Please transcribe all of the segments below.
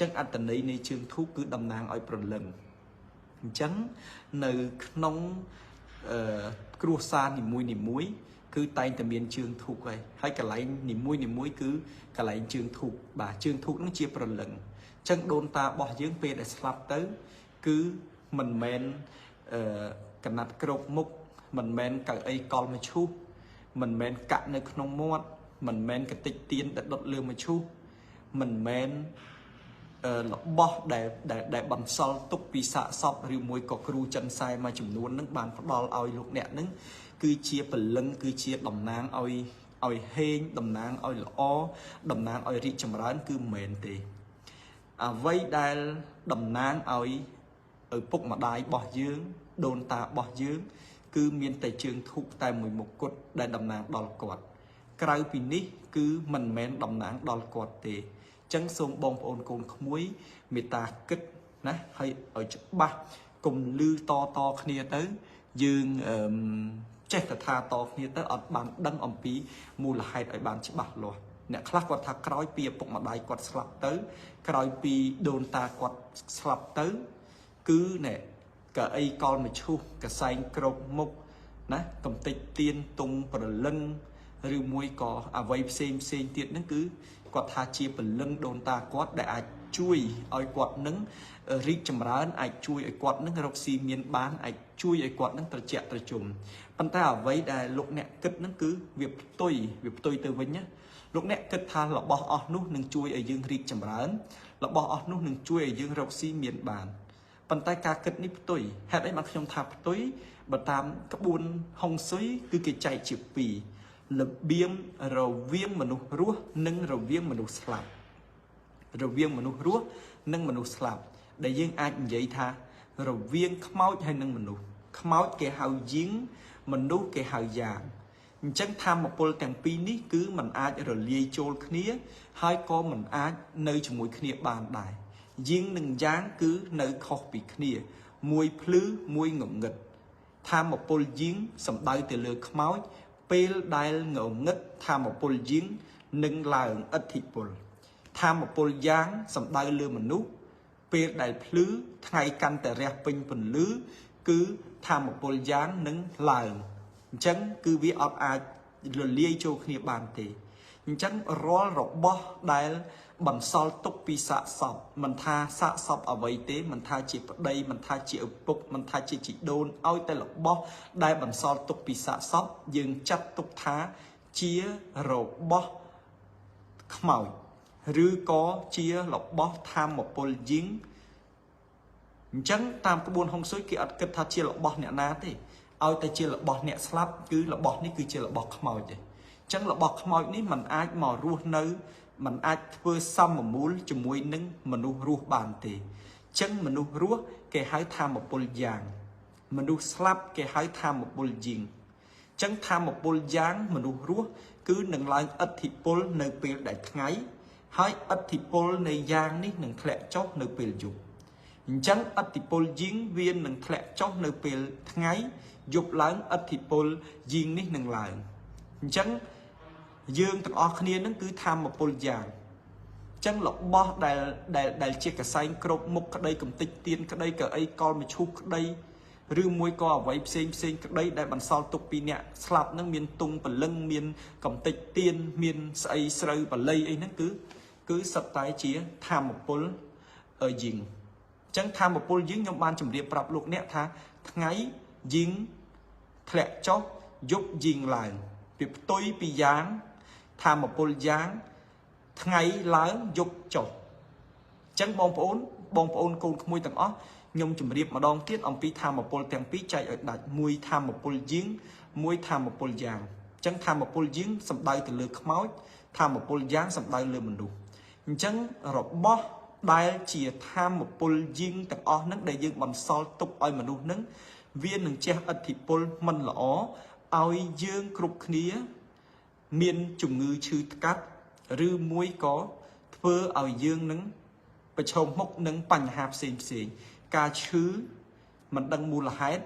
chân ăn tận này chương thuốc cứ đầm nàng ở phần lần chấn nơi nông cua sa nỉ muối cứ tay tầm biên chương thuộc vậy hay cả lại nỉ muối cứ cả lại chương thuộc bà chương thuộc nó chia phần lần chân đôn ta bỏ dưỡng về để slap tới cứ mình men cả nát cột mục mình men cả ấy con mà chu mình men cạn nơi nông mót mình men cái tịch tiên đã đột lương mà chu mình men bỏ để bằng sol túc vì xạ sọp rồi môi có kêu chân sai mà chủng luôn nước bàn phát đo ao lục nẹt nứng cứ chia phần lưng cứ chia đầm nang ao hên đầm nang ao lõ đầm nang ao rị chầm rán cứ mền thì vây đai đầm nang ao ở bụng mà đai bỏ dưỡng đồn ta bỏ dưỡng cứ miền tây trường thụ tại 11 cột đại đầm nang đòn quạt cày pin ní cứ mình men đầm nang đòn quạt thì chẳng xong bông ôn côn muối người ta kích nè hay ở chỗ ba cùng lư to kia tới dương chết là tha to kia tới ở bàn đăng ông pí mua là hai ở bàn chỉ bạc luôn nè khác quạt thà cõi pì bụng mà đại quạt slap tới cõi pì đồn ta quạt slap tới cứ nè cả ấy con mà chu cả xanh cột mục nè cầm tịch tiên tung và lưng rồi muối có vây xem tiệt nó cứ quạt thà chia phần lưng đồn ta quạt để ai chui ai quạt nứng rít chầm rán ai chui ai quạt nứng rọc xi miên bán ai chui ai quạt nứng tờ chẹt tờ chùm pan ta ở vây đài lục nẹt kịch nứng cứ việc tôi từ với nhá lúc nẹt kịch tha là bỏ ở nút nứng chui ở dương rít chầm rán là bỏ ở nút nứng chui ở dương rọc xi miên bán pan ta ca kịch nít tôi hạt ấy mà không thạp tôi bờ tam các buôn hông suối cứ cái chạy chịu pì lập biếng rồi viếng mà nụ rúa nâng rồi viếng mà nụ slap rồi viếng mà nụ rúa nâng mà nụ slap để riêng ai vậy tha rồi viếng máu hay nâng mà nụ máu cái hào giếng mình nụ cái hào vàng chẳng tham một pol càng pi ní cứ mình ai rồi lia chôn khía hai con mình ai nơi cho mũi khía bàn đài giếng nâng dáng cứ nơi khó bị khía mùi phứ mùi ngậm nghịch tham một pol giếng sầm đai từ lừa máu pel đai ngầu ngất tham một pol giếng nâng là ít thịt pol tham một pol giáng sầm đai lừa mình nút pel đai phứ thay căn tại rẻ pin phần lứ cứ tham một pol giáng nâng là chấn cứ viết ọt ai rồi lia cho khi bàn thì chấn rô rọc bó đai bằng sol túc pi xạ sọc mình tha xạ sọc ở vậy thế mình tha chỉ ở đây mình tha chỉ ở bục mình tha chỉ đôn ôi tay lọc bó đai bằng sol túc pi xạ sọc dừng chắc túc thá chia rổ bó màu rư có chia lọc bó tham một pol giếng chấn tam cái buôn hông suối kia ở kết tha chia lọc bó nè ná thì ôi tay chia lọc bó nè slap cứ lọc bó ní cứ chia lọc bó màu vậy chấn lọc bó màu ní mình ai mò ruột nơi mình ai vừa xong mà muốn cho mũi nâng mình nuôi ruột bàn thì chân mình nuôi ruột cái hái tham một bồn giang mình nuôi slap cái hái tham một bồn giang chân tham một bồn giang mình nuôi ruột cứ nâng lại ít thịt bồn nơi bề đại ngay hái ít thịt bồn nơi giang ní nâng khẽ chót nơi bề dục chân ít thịt bồn giếng viên nâng khẽ chót nơi bề ngay dục lớn ít thịt bồn giếng ní nâng lại chân dương tận ở kia nó cứ tham một pol giang chân lọc bo đại chia cả xanh cột mục cái đây cầm tịch tiên cái đây cả ấy con mà chúc cái đây rư môi co vậy xem cái đây đại bản sao tục pi nè slap nó miền tung và lưng miền cầm tịch tiên miền xây sợi và lây ấy nó cứ sập tay chia tham một pol ở giếng chân tham một pol giếng trong ban chủng địa bập lục nè tha ngay giếng thẹt chót giúp giếng lại việc tôi bị giáng tham một pol giáng ngày lớn dục chột chẳng bong ôn côn mùi tầng ó nhung chùm riệp mà đón tiết ông pi tham một pol tầng pi chạy ở đặt mùi tham một pol giếng mùi tham một pol giang chẳng tham một pol giếng sầm đai từ lừa máu tham một pol giáng sầm đai lừa mình đủ chẳng rọp bó đai chỉ tham một pol giếng tầng ó nấc đại dương bằng sol tục oi mà đủ nấc viên đừng che ất thịt pol mình là ó oi dương cục khía miên chủng ngư chư cắt rư muối có phơ ở dương nứng và chồng mốc nứng bành hạp xem ca chứ mình đang mua là hết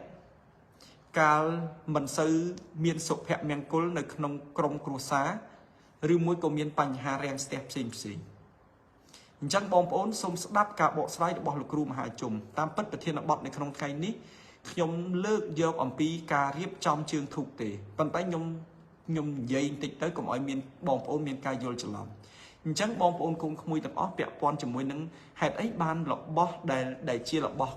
ca mình sư miên sụp hẹp miên cối nơi nông krong cua xá rư muối có miên bành hà rèn step xem chẳng bom ổn xông đáp cả bộ slide bỏ lục ru mà hai chùm tam bất bật thiên là bọt này không thay ní nhom lược vô ẩm pi cà riếp trong trường thuộc tề bàn tay nhom dây tịch tới cùng ở miền bom ổn miền cài vô trở lòng chẳng bom ổn cũng mùi tập óc bẹo pon chùm mùi nứng hạt ấy ban lọc bó đầy chia lọc bó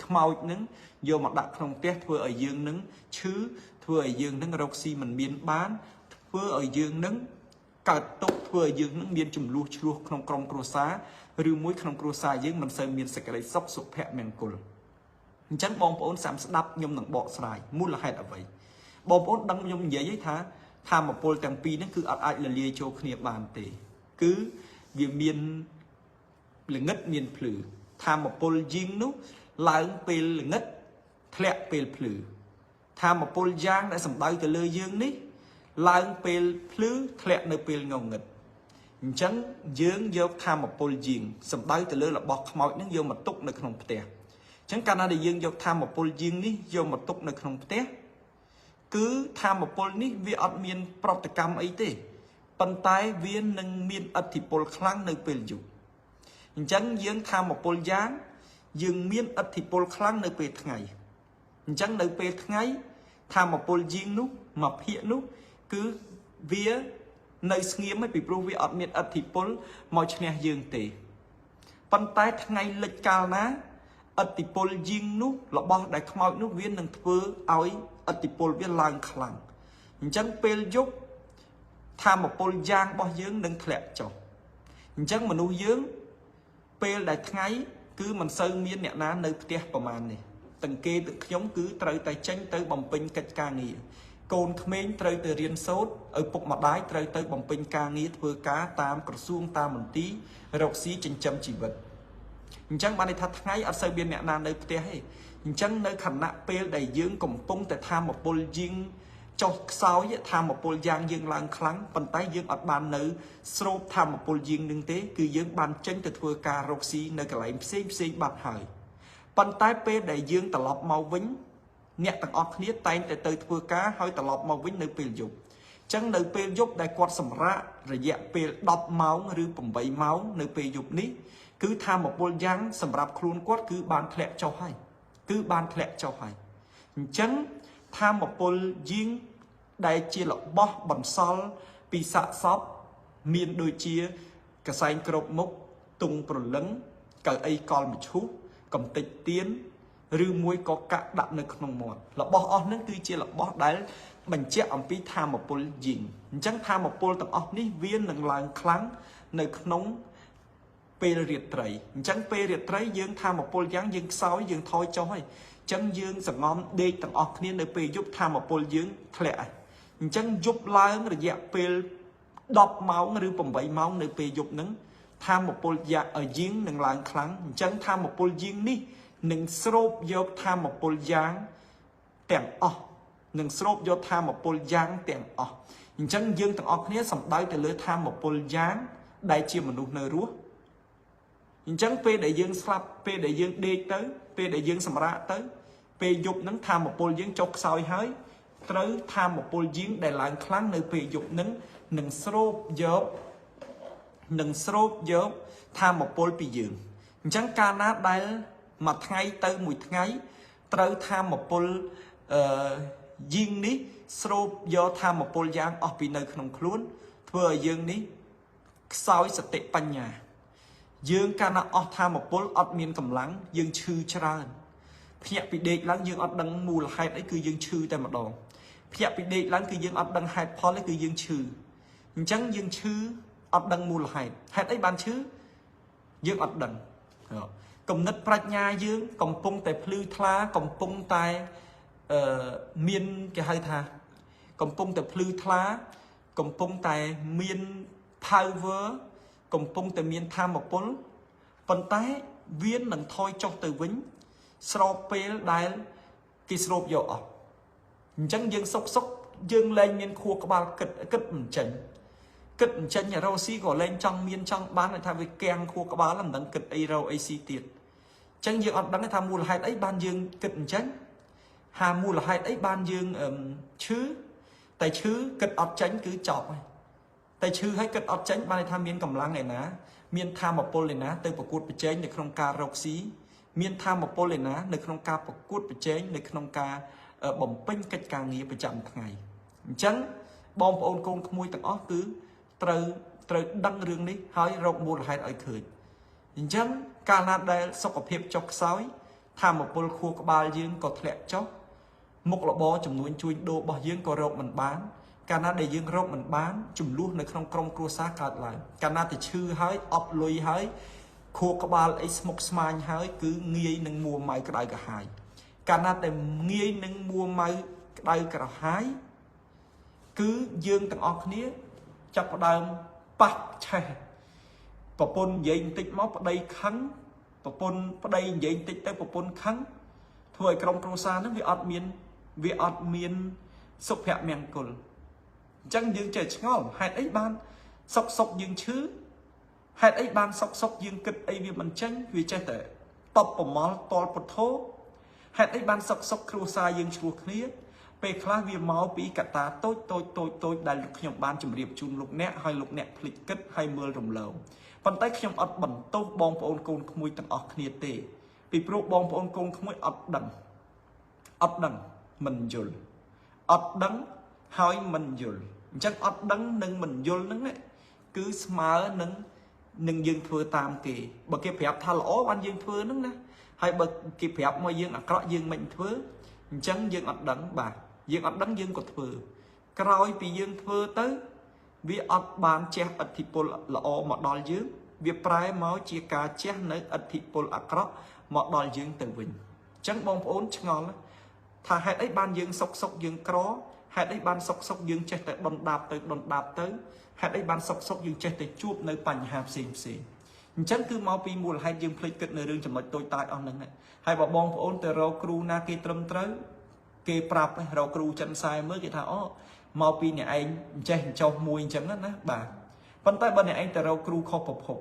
màu nứng vô mặt đặt không tét vừa ở dương nứng chứ vừa ở dương nứng roxy mình miền bán vừa ở dương nứng cả tốt vừa dương nứng miền chùm lua không cong cua xá rưu muối không cua xá dương mình sơn miền sạch cái sóc sụp hẹp miền cồn chẳng bom ổn sắm đắp nhom nặng bọ xài muốn là hay là vậy bom ổn đăng nhom dễ giấy thá tham một pol tàng pi nó cứ ai là lia cho khnia bàn tề cứ vì miền là ngất miền phử tham một pol riêng nút lại pê là ngất thẹn pê phử tham một pol giang đã sầm đai từ lơi dương ní lại pê phử thẹn nơi pê ngầu ngật chẳng dương vô tham một pol riêng sầm đai từ lơi là bọt mọi nó vô mà túc nơi không tè chẳng cần là dương vô tham một pol riêng ní vô mà túc nơi không tè cứ tham một pol ní vì ở miền protocam ấy thế bàn tay viên nâng miền ở thì pol khang nơi pê dục chẳng dương tham một pol giang dương miên ất thì pol khang nơi pe ngày chẳng nơi pe ngày tham một pol riêng nút mập hiện nút cứ vía nơi nghiêm mới bị pro vi ở miên ất thì pol mọi chuyện này dương tệ bàn tay ngày lịch cao ná ất thì pol riêng nút là bao đại mọi nút viên nâng thưa áo ất thì pol viên lang khlang chẳng pe dục tham một pol giang bao dương nâng thẹn cho chẳng mà nuôi dương pe đại ngày cứ mình sơn miên nẹt ná nơi tiaประมาณnày từng kê tự nhóm cứ trời tay tranh tới bồng pin cách ca nghỉ côn khmên trời từ riêng sốt ở bụng mặt đái trời tới bồng pin ca nghỉ vừa cá tam cột xuông tam một tí rọc xí trên châm chỉ vật chẳng ban này thật ngay ở sơn biên nẹt ná nơi tia hay chẳng nơi khẩn nạ pe đầy dương cùng pung tại tham một bồn riêng cho sau vậy tham một pol giang dương lang kháng bàn tay dương ở bàn nữ srop tham một pol dương nương tế cứ dương bàn chân từ thưa cà roxy nơi cái lại xem bạc hải bàn tay pe đại dương tạt lọp màu vĩnh nhẹ tầng óc khía tay từ thưa cá hơi tạt lọp màu vĩnh nơi pe dục chẳng nơi pe dục đại quạt sầm ra rồi dạ pe đọc máu rư bầm bậy máu nơi pe dục ní cứ tham một pol giang sầm rạp khuôn quát cứ bàn thẹn cho hay cứ bàn thẹn cho hay chẳng tham một pol riêng đại chia là bó bẩn sol pi sạ sóp miền đôi chia cả xanh cột mốc tung bờ lấn cả ai con một chút cầm tịch tiến rư muối có cả đặt nơi không mòn là bó on nước tuy chia là bó đáy mình che ẩm pi tham một pol riêng chẳng tham một pol tầng on ní viên nâng làng kháng nơi nóng pe riệt trầy chẳng pe riệt trầy dương tham một pol dáng dương sói dương thôi cho hay chẳng dương sẵn ngon đê tầng ọc nên nơi pe giúp tham một pol dương thẹn chẳng giúp láng rồi dẹp pe đọc máu rư bầm bậy máu nơi pe giúp nứng tham một pol dạ ở giếng nâng láng kháng chẳng tham một pol giếng ní nâng srop vô tham một pol giang tèm nâng srop vô tham một pol giang tèm chẳng dương tầng ọc nên sẵn đáy từ lưới tham một pol giang đại chia một nụ nơi rúa chẳng pe đại dương slap pe đại dương đê tới pe đại dương sầm ra tới pe dục nắng tham một pol dương chọc soi hơi tới tham một pol dương đại lạng kháng nơi pe dục nắng nâng srop dớp tham một pol pe dương chẳng ca nát đại mặt ngay tới mùi ngay tới tham một pol dương ní srop do tham một pol giang ở pi nơi không khốn vừa dương ní soi sạch tệ pan nhà dương ca nát ở tham một pol ở miền cầm lắng dương chư tràn phía bị địch lắng dương ở đằng mù là hai đấy cứ dương chư tại mặt đồ phía bị địch lắng cứ dương ở đằng hai pol lấy cứ dương chư chẳng dương chư ở đằng mù là hai đấy ban chư dương ở đằng cầm nứt prạch nhà dương cầm pung tại phư thla cầm pung tại miền cái hai tha cầm pung tại phư thla cầm pung tại miền power cầm pung tại miền tham một pol phần tay viên nâng thôi cho từ vĩnh srop pe đai cái srop vô chẳng dương sốc dương lên miền khu có bao kịch chân nhà rau xí gọi lên trong miền trong bán lại thay vì keng khu có bao làm đằng kịch ai rau ac tiệt chẳng dương ở đằng tham mua là hai ấy ban dương kịch chân hà mua là hai ấy ban dương chứ tại chứ kịch ọt tránh cứ chọc tại chứ hay kịch ọt tránh ban này tham miền cầm lăng này ná មានធម្មពលឯណាទៅប្រកួតប្រជែងនៅក្នុងការរកស៊ីមានធម្មពលឯណានៅក្នុងការប្រកួតប្រជែងនៅក្នុងការបំពេញកិច្ចការងារប្រចាំថ្ងៃអញ្ចឹងបងប្អូនកូនក្មួយទាំងអស់គឺត្រូវដឹងរឿងនេះហើយរកមូលហេតុឲ្យឃើញអញ្ចឹងកាលណាដែលសុខភាពចុះខ្សោយធម្មពលខួរក្បាលយើងក៏ធ្លាក់ចុះមុខរបរចំនួនជួញដូររបស់យើងក៏រកមិនបានកាលណាដែលយើងរកមិនបានចំនួននៅក្នុងក្រុមគ្រួសារកើតឡើងកាលណាតែឈឺហើយអត់លុយហើយខួរក្បាលអីស្មុគស្មាញហើយគឺងាយនឹងមួម៉ៅក្តៅក្រហាយកាលណាតែងាយនឹងមួម៉ៅក្តៅក្រហាយគឺយើងទាំងអស់គ្នាចាប់ផ្ដើមប៉ះឆេះប្រពន្ធនិយាយបន្តិចមកប្តីខឹងប្រពន្ធប្តីនិយាយបន្តិចទៅប្រពន្ធខឹងធ្វើឲ្យក្រុមគ្រួសារហ្នឹងវាអត់មានសុភមង្គលអញ្ចឹងយើងចេះឆ្ងល់ហេតុអីបានសុកយើងឈឺហេតុអីបានសុកយើងគិតអីវាមិនចេញវាចេះតែតបប្រមល់តលពុទ្ធោហេតុអីបានសុកគ្រួសារយើងឆ្លោះគ្នាពេលខ្លះវាមកពីកត្តាតូចដែលខ្ញុំបានជម្រាបជូនលោកអ្នកហើយលោកអ្នកភ្លេចគិតហើយមើលរំលងប៉ុន្តែខ្ញុំអត់បន្ទោសបងប្អូនកូនក្មួយទាំងអស់គ្នាទេពីព្រោះបងប្អូនកូនក្មួយអត់ដឹងមិនយល់អត់ដឹងហើយមិនយល់អញ្ចឹងអត់ដឹងនិងមិនយល់ហ្នឹងគឺស្មើនឹងយើងធ្វើតាមគេបើគេប្រាប់ថាល្អបានយើងធ្វើហ្នឹងណាហើយបើគេប្រាប់មកយើងអាក្រក់យើងមិនធ្វើអញ្ចឹងយើងអត់ដឹងបាទយើងអត់ដឹងយើងក៏ធ្វើក្រោយពីយើងធ្វើទៅវាអត់បានជះឥទ្ធិពលល្អមកដល់យើងវាប្រែមកជាការជះនៅឥទ្ធិពលអាក្រក់មកដល់យើងទៅវិញអញ្ចឹងបងប្អូនឆ្ងល់ថាហេតុអីបានយើងសុកយើងក្រហេតុអីបានសុកយើងចេះតែដុនដាបទៅហេតុអីបានសុកយើងចេះតែជួបនៅបញ្ហាផ្សេងអញ្ចឹងគឺមកពីមូលហេតុយើងភ្លេចគិតនៅរឿងចំណុចតូចតាចអស់ហ្នឹងហើយបើបងប្អូនទៅរកគ្រូណាគេត្រឹមត្រូវគេប្រាប់រកគ្រូចិនខ្សែមើលគេថាអូមកពីអ្នកឯងចេះចុះមួយអញ្ចឹងណាបាទប៉ុន្តែបើអ្នកឯងទៅរកគ្រូខុសប្រភព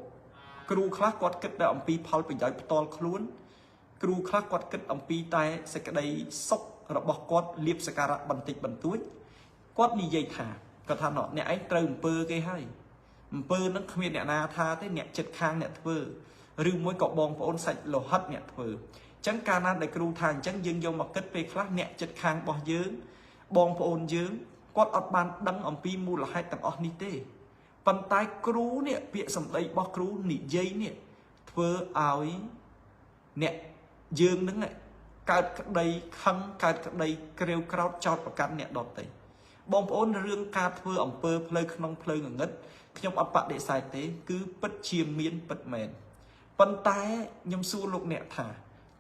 គ្រូខ្លះគាត់គិតតែអំពីផលប្រយោជន៍ផ្ទាល់ខ្លួនគ្រូខ្លះគាត់គិតអំពីតែសេចក្តីសុខរបស់គាត់លៀបសក្ការៈបន្តិចបន្តួចគាត់និយាយថាគាត់ថាអ្នកឯងត្រូវអំពើគេហើយអំពើហ្នឹងគ្មានអ្នកណាថាទេអ្នកចិត្តខាងអ្នកធ្វើឬមួយក៏បងប្អូនសាច់លោហិតអ្នកធ្វើអញ្ចឹងកាលណាដែលគ្រូថាអញ្ចឹងយើងយកមកគិតពេលខ្លះអ្នកចិត្តខាងរបស់យើងបងប្អូនយើងគាត់អត់បានដឹងអំពីមូលហេតុទាំងអស់នេះទេប៉ុន្តែគ្រូនេះពាក្យសម្ដីរបស់គ្រូនិយាយនេះធ្វើឲ្យអ្នកយើងនឹងកើតក្តីខឹងកើតក្តីក្រេវក្រោធចោទប្រកាន់អ្នកដទៃបងប្អូនរឿងការធ្វើអំពើផ្លូវក្នុងផ្លូវងងឹតខ្ញុំអត់បដិសេធទេគឺពិតជាមានពិតមែនប៉ុន្តែខ្ញុំសួរលោកអ្នកថា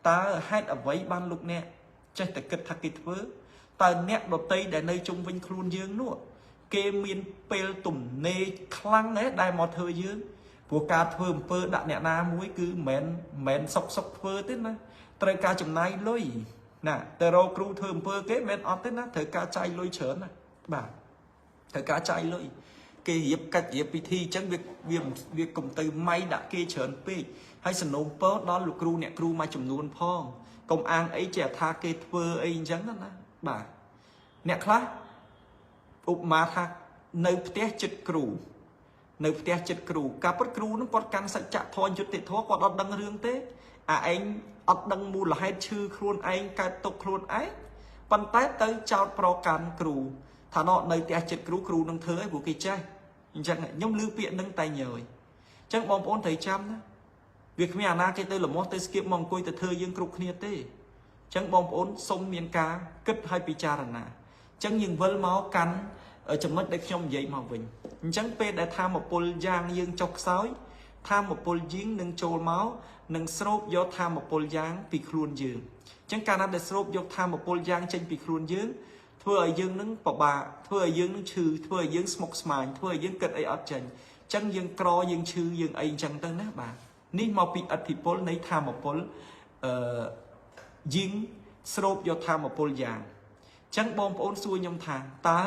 តើហេតុអ្វីបានលោកអ្នកចេះតែគិតថាគេធ្វើតើអ្នកដទៃដែលនៅជុំវិញខ្លួនយើងនោះគេមានពេលទំនេរខ្លាំងណាស់ដែលមកធ្វើយើងព្រោះការធ្វើអំពើដាក់អ្នកណាមួយគឺមិនសុកធ្វើទេណាត្រូវការចំណាយលុយណាទៅរកគ្រូធ្វើអំពើគេមិនអត់ទេណាត្រូវការចាយលុយច្រើនណាបាទត្រូវការចាយលុយគេរៀបកិច្ចរៀបពិធីអញ្ចឹងវាកុំទៅម៉ៃដាក់គេច្រើនពេកហើយសំណូមពរដល់លោកគ្រូអ្នកគ្រូមួយចំនួនផងកុំអាងអីជាថាគេធ្វើអីអញ្ចឹងណាបាទអ្នកខ្លះឧបមាថានៅផ្ទះចិត្តគ្រូការពិតគ្រូនឹងគាត់កាន់សច្ចធម៌យុត្តិធម៌គាត់អត់ដឹងរឿងទេអាឯងអត់ដឹងមូលហេតុឈឺខ្លួនឯងកើតទុកខ្លួនឯងប៉ុន្តែទៅចោតប្រកាន់គ្រូថានៅផ្ទះចិត្តគ្រូនឹងធ្វើឲ្យព្រោះគេចេះអញ្ចឹងខ្ញុំឮពាក្យនឹងតែញយអញ្ចឹងបងប្អូនត្រូវចាំណាវាគ្មានអាណាគេទៅលមាស់ទៅស្គៀបមកអង្គុយទៅធ្វើយើងគ្រប់គ្នាទេអញ្ចឹងបងប្អូនសូមមានការគិតឲ្យពិចារណាអញ្ចឹងយើងវិលមកកាន់ចំណុចដែលខ្ញុំនិយាយមកវិញអញ្ចឹងពេលដែលធម្មពលយ៉ាងយើងចុះខ្សោយធម្មពលយើងនឹងចូលមកនឹងស្រូបយកធម្មពលយ៉ាងពីខ្លួនយើងអញ្ចឹងកាលណាដែលស្រូបយកធម្មពលយ៉ាងចេញពីខ្លួនយើងធ្វើឲ្យយើងនឹងពិបាកធ្វើឲ្យយើងនឹងឈឺធ្វើឲ្យយើងស្មុគស្មាញធ្វើឲ្យយើងគិតអីអត់ចេញអញ្ចឹងយើងក្រយើងឈឺយើងអីអញ្ចឹងទៅណាបាទនេះមកពីឥទ្ធិពលនៃធម្មពលយើងស្រូបយកធម្មពលយ៉ាងអញ្ចឹងបងប្អូនសួរខ្ញុំថាតើ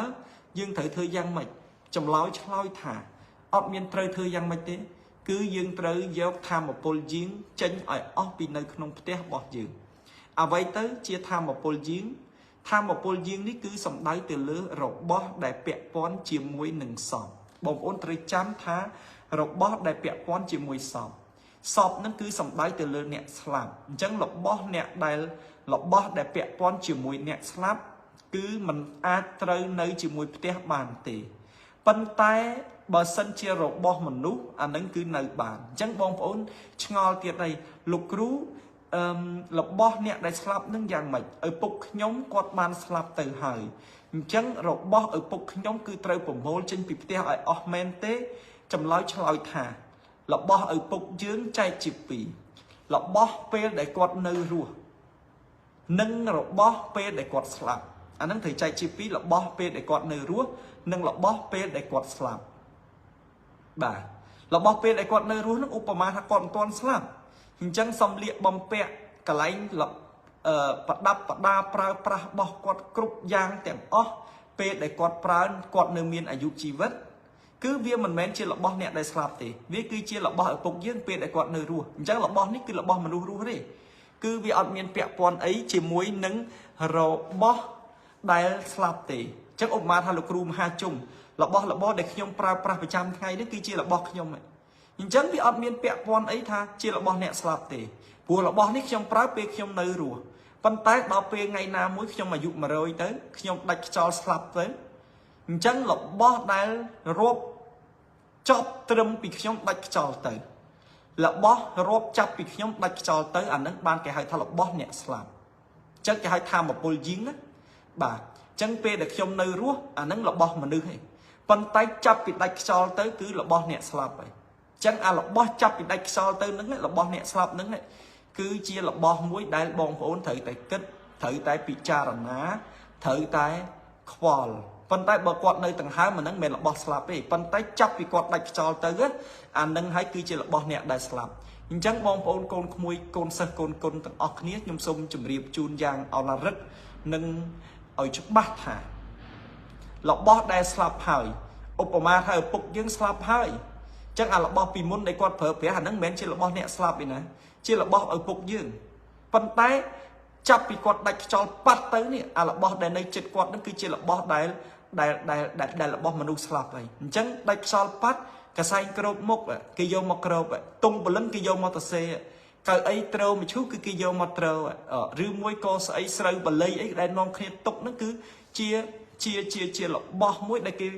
យើងត្រូវធ្វើយ៉ាងម៉េចចម្លើយឆ្លើយថាអត់មានត្រូវធ្វើយ៉ាងម៉េចទេគឺយើងត្រូវយកធម្មពលយើងចេញឲ្យអស់ពីនៅក្នុងផ្ទះរបស់យើងអ្វីទៅជាធម្មពលយើងនេះគឺសំដៅទៅលើរបស់ដែលពាក់ព័ន្ធជាមួយនឹងសពបងប្អូនត្រូវចាំថា របស់ដែលពាក់ព័ន្ធជាមួយសពសពហ្នឹងគឺសំដៅទៅលើអ្នកស្លាប់អញ្ចឹងរបស់អ្នកដែលរបស់ដែលពាក់ព័ន្ធជាមួយអ្នកស្លាប់គឺมันអាចត្រូវនៅជាមួយផ្ទះបានទេប៉ុន្តែបើសិនជារបស់មនុស្សអានឹងគឺនៅបានអញ្ចឹងបងប្អូនឆ្ងល់ទៀតហើយលោកគ្រូរបស់អ្នកដែលស្លាប់នឹងយ៉ាងម៉េចឪពុកខ្ញុំគាត់បានស្លាប់ទៅហើយអញ្ចឹងរបស់ឪពុកខ្ញុំគឺត្រូវប្រមូលចេញពីផ្ទះឲ្យអស់មែនទេចម្លើយឆ្លើយថារបស់ឪពុកយើងចែកជាពីររបស់ពេលដែលគាត់នៅរស់និងរបស់ពេលដែលគាត់ស្លាប់អានឹងត្រូវចែកជាពីររបស់ពេលដែលគាត់នៅរស់និងរបស់ពេលដែលគាត់ស្លាប់បាទរបស់ពេលដែលគាត់នៅរស់នឹងឧបមាថាគាត់មិនទាន់ស្លាប់អញ្ចឹងសំលៀកបំពាក់កន្លែងប្រដាប់ប្រដាប្រើប្រាស់របស់គាត់គ្រប់យ៉ាងទាំងអស់ពេលដែលគាត់ប្រើគាត់នៅមានអាយុជីវិតគឺវាមិនមែនជារបស់អ្នកដែលស្លាប់ទេវាគឺជារបស់ឪពុកយើងពេលដែលគាត់នៅរស់អញ្ចឹងរបស់នេះគឺរបស់មនុស្សរស់ទេគឺវាអត់មានពាក់ព័ន្ធអីជាមួយនឹងរបស់ដែលស្លាប់ទេអញ្ចឹងឧបមាថាលោកគ្រូមហាជុំរបស់ដែលខ្ញុំប្រើប្រាស់ប្រចាំថ្ងៃនេះគឺជារបស់ខ្ញុំអញ្ចឹងវាអត់មានពាក់ព័ន្ធអីថាជារបស់អ្នកស្លាប់ទេព្រោះរបស់នេះខ្ញុំប្រើពេលខ្ញុំនៅរស់ប៉ុន្តែដល់ពេលថ្ងៃណាមួយខ្ញុំអាយុ100ទៅខ្ញុំដាច់ខ្យល់ស្លាប់ទៅអញ្ចឹងរបស់ដែលរាប់ចប់ត្រឹមពីខ្ញុំដាច់ខ្យល់ទៅរបស់រាប់ចាប់ពីខ្ញុំដាច់ខ្យល់ទៅអានឹងបានគេហៅថារបស់អ្នកស្លាប់អញ្ចឹងគេហៅថាមពលយីងណាបាទអញ្ចឹងពេលដែលខ្ញុំនៅរស់អានឹងរបស់មនុស្សឯងប៉ុន្តែចាប់ពីដាច់ខ្យល់ទៅគឺរបស់អ្នកស្លាប់ហើយអញ្ចឹងអារបស់ចាប់ពីដាច់ខ្យល់ទៅនឹងរបស់អ្នកស្លាប់នឹងគឺជារបស់មួយដែលបងប្អូនត្រូវតែគិតត្រូវតែពិចារណាត្រូវតែខ្វល់ប៉ុន្តែបើគាត់នៅដង្ហើមអានឹងមិនមែនរបស់ស្លាប់ទេប៉ុន្តែចាប់ពីគាត់ដាច់ខ្យល់ទៅអានឹងហើយគឺជារបស់អ្នកដែលស្លាប់អញ្ចឹងបងប្អូនកូនក្មួយកូនសិស្សកូនគុណទាំងអស់គ្នាខ្ញុំសូមជម្រាបជូនយ៉ាងអឡារឹកនិងឲ្យច្បាស់ថារបស់ដែលស្លាប់ហើយឧបមាថាឪពុកយើងស្លាប់ហើយអញ្ចឹងអារបស់ពីមុនដែលគាត់ប្រើប្រាស់អានឹងមិនមែនជារបស់អ្នកស្លាប់ទេណាជារបស់ឪពុកយើងប៉ុន្តែចាប់ពីគាត់ដាច់ខ្យល់ប៉ាត់ទៅនេះអារបស់ដែលនៅចិត្តគាត់នឹងគឺជារបស់ដែលរបស់មនុស្សស្លាប់ហើយអញ្ចឹងដាច់ខ្យល់ប៉ាត់កសែងក្របមុខគេយកមកក្របតុងព្រលឹងគេយកមកទៅសេកៅអីត្រូវមឈូសគឺគេយកមកត្រូវឬមួយក៏ស្អីស្រូវបល័យអីដែលនាំគ្នាទុកហ្នឹងគឺជារបស់មួយដែលគេ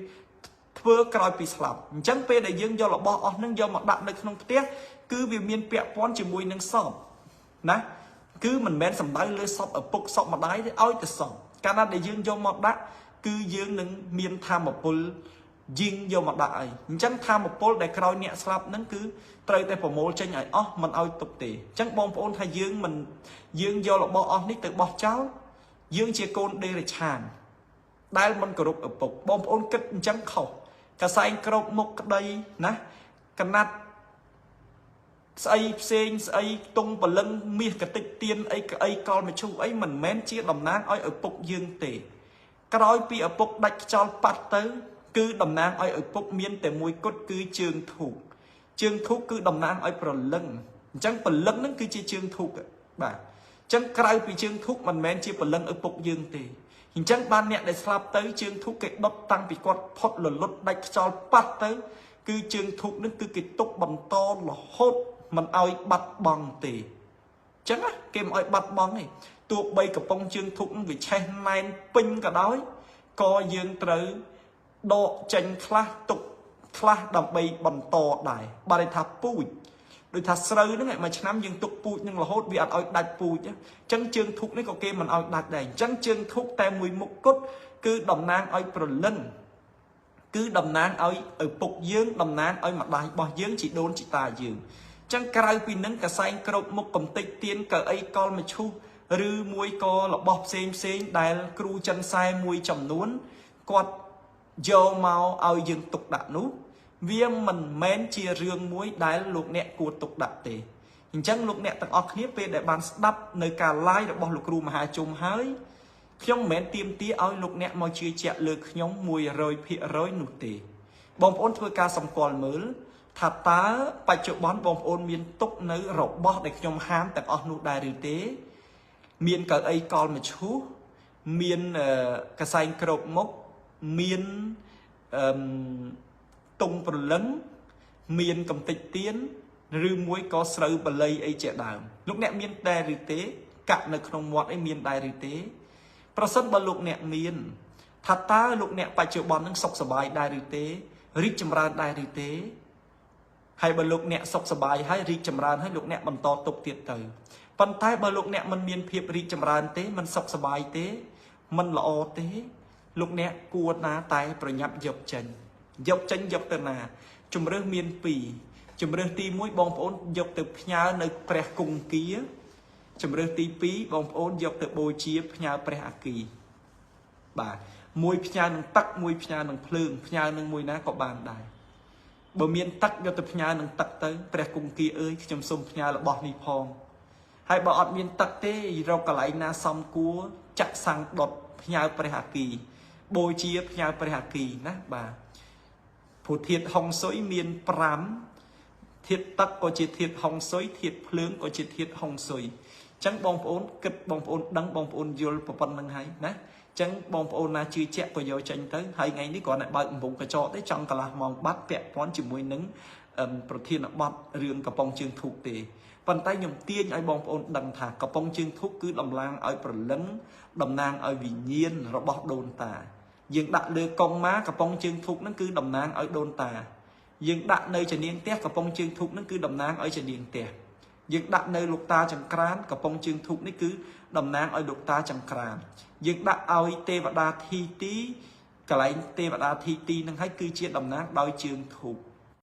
ធ្វើក្រោយពីស្លាប់អញ្ចឹងពេលដែលយើងយករបស់អស់ហ្នឹងយកមកដាក់នៅក្នុងផ្ទះគឺវាមានពាក់ព័ន្ធជាមួយនឹងសពណាគឺមិនមែនសំដៅលើសពឪពុកសពម្ដាយទេឲ្យទៅសពកាលណាដែលយើងយកមកដាក់គឺយើងនឹងមានធម្មពលយីងយកមកដាក់អីអញ្ចឹងធម្មពលដែលក្រោយអ្នកស្លាប់ហ្នឹងគឺត្រូវតែប្រមូលចេញឲ្យអស់មិនឲ្យទុកទេអញ្ចឹងបងប្អូនថាយើងយករបស់អស់នេះទៅបោះចោលយើងជាកូនដេរឆានដែលមិនគោរពឪពុកបងប្អូនគិតអញ្ចឹងខុសកសែងក្របមុខក្តីណាកណាត់ស្អីផ្សេងស្អីតុងបលឹងមាសកតិចទៀនអីកលមឈូសអីមិនមែនជាតំណាងឲ្យឪពុកយើងទេក្រោយពីឪពុកដាច់ខ្យល់ប៉ាត់ទៅគឺតំណាងឲ្យឪពុកមានតែមួយគត់គឺជើងធូបជើងធូបគឺតំណាងឲ្យប្រលឹងអញ្ចឹងប្រលឹងហ្នឹងគឺជាជើងធូបបាទអញ្ចឹងក្រៅពីជើងធូបមិនមែនជាប្រលឹងឪពុកយើងទេអញ្ចឹងបានអ្នកដែលស្លាប់ទៅជើងធូបគេដុតតាំងពីគាត់ផុតលលត់ដាច់ខ្យល់ប៉ាត់ទៅគឺជើងធូបហ្នឹងគឺគេទុកបន្តរហូតមិនឲ្យបាត់បង់ទេអញ្ចឹងណាគេមិនឲ្យបាត់បង់ទេទោះបីកំប៉ុងជើងធូបនឹងវាឆេះណែនពេញក៏ដោយក៏យើងត្រូវដកចេញខ្លះទុកខ្លះដើម្បីបន្តដែរបាទថាពូជដូចថាស្រូវហ្នឹងមួយឆ្នាំយើងទុកពូជនឹងរហូតវាអត់ឲ្យដាច់ពូជអញ្ចឹងជើងធូបនេះក៏គេមិនឲ្យដាច់ដែរអញ្ចឹងជើងធូបតែមួយមុខគត់គឺតំណាងឲ្យប្រលឹងគឺតំណាងឲ្យឪពុកយើងតំណាងឲ្យម្ដាយរបស់យើងជីដូនជីតាយើងអញ្ចឹងក្រៅពីនឹងកសែងក្របមុខកំតិចទៀនកៅអីកលមឈូសឬមួយក៏របស់ផ្សេងដែលគ្រូចិនសែមួយចំនួនគាត់យកមកឲ្យយើងទុកដាក់នោះវាមិនមែនជារឿងមួយដែលលោកអ្នកគួរទុកដាក់ទេអញ្ចឹងលោកអ្នកទាំងអស់គ្នាពេលដែលបានស្ដាប់នៅការ live របស់លោកគ្រូមហាជុំហើយខ្ញុំមិនមែនទាមទារឲ្យលោកអ្នកមកជឿជាក់លើខ្ញុំ100%នោះទេបងប្អូនធ្វើការសម្គាល់មើលថាតើបច្ចុប្បន្នបងប្អូនមានទុកនៅរបស់ដែលខ្ញុំហាមទាំងអស់នោះដែរឬទេមានកៅអីកលមឈូសមានកសែងក្របមុខមានតុងប្រលឹង miền cầm tịch tiến rư muối có sầu bờ lây ấy trẻ đàm lúc nẹt miền đài rư tế cạn nơi không mọt ấy miền đài rư tếประสน บ លោកអ្នកមានថាតើលោកអ្នកបច្ចុប្បន្ននឹងសុខសប្បាយដែរឬទេរីកចម្រើនដែរឬទេហើយបើលោកអ្នកសុខសប្បាយហើយរីកចម្រើនហើយលោកអ្នកបន្តទុកទៀតទៅប៉ុន្តែបើលោកអ្នកមិនមានភាពរីកចម្រើនទេមិនសុខសប្បាយទេមិនល្អទេលោកអ្នកគួរណាតែប្រញាប់យកចេញយកទៅណាជំរឿសមាន2ជំរឿសទី1បងប្អូនយកទៅផ្ញើនៅព្រះគង្គាជំរឿសទី2បងប្អូនយកទៅបូជាផ្ញើព្រះអគីបាទមួយផ្ញើនឹងទឹកមួយផ្ញើនឹងភ្លើងផ្ញើនឹងមួយណាក៏បានដែរបើមានទឹកយកទៅផ្ញើនឹងទឹកទៅព្រះគង្គាអើយខ្ញុំសូមផ្ញើរបស់នេះផងហើយបើអត់មានទឹកទេរកកន្លែងណាសំគួរចាក់សាំងដុតផ្ញើព្រះអគីបូជាផ្ញើព្រះអគីណាបាទព្រោះធាតុហុងស៊ុយមាន5ធាតុទឹកក៏ជាធាតុហុងស៊ុយធាតុភ្លើងក៏ជាធាតុហុងស៊ុយចឹងបងប្អូនគិតបងប្អូនដឹងបងប្អូនយល់ប៉ុណ្្នឹងហើយណាចឹងបងប្អូនណាជឿជាក់ក៏យកចេញទៅហើយថ្ងៃនេះគ្រាន់តែបើកកំពុងកញ្ចក់ទេចង់កន្លះម៉ោងបាត់ពាក់ព័ន្ធជាមួយនឹងប្រធានបទរឿងកំប៉ុងជើងធូបទេប៉ុន្តែខ្ញុំទាញឲ្យបងប្អូនដឹងថាកំប៉ុងជើងធូបគឺតំណាងឲ្យព្រលឹងតំណាងឲ្យវិញ្ញាណរបស់ដូនតាយើងដាក់លើកុងម៉ាកំប៉ុងជើងធូបហ្នឹងគឺតំណាងឲ្យដូនតាយើងដាក់នៅជំនាងផ្ទះកំប៉ុងជើងធូបហ្នឹងគឺតំណាងឲ្យជំនាងផ្ទះយើងដាក់នៅលោកតាចង្ក្រានកំប៉ុងជើងធូបនេះគឺតំណាងឲ្យលោកតាចង្ក្រានយើងដាក់ឲ្យទេវតាធីទីកន្លែងទេវតាធីទីនឹងឲ្យគឺជាតំណាងដោយជើងធូប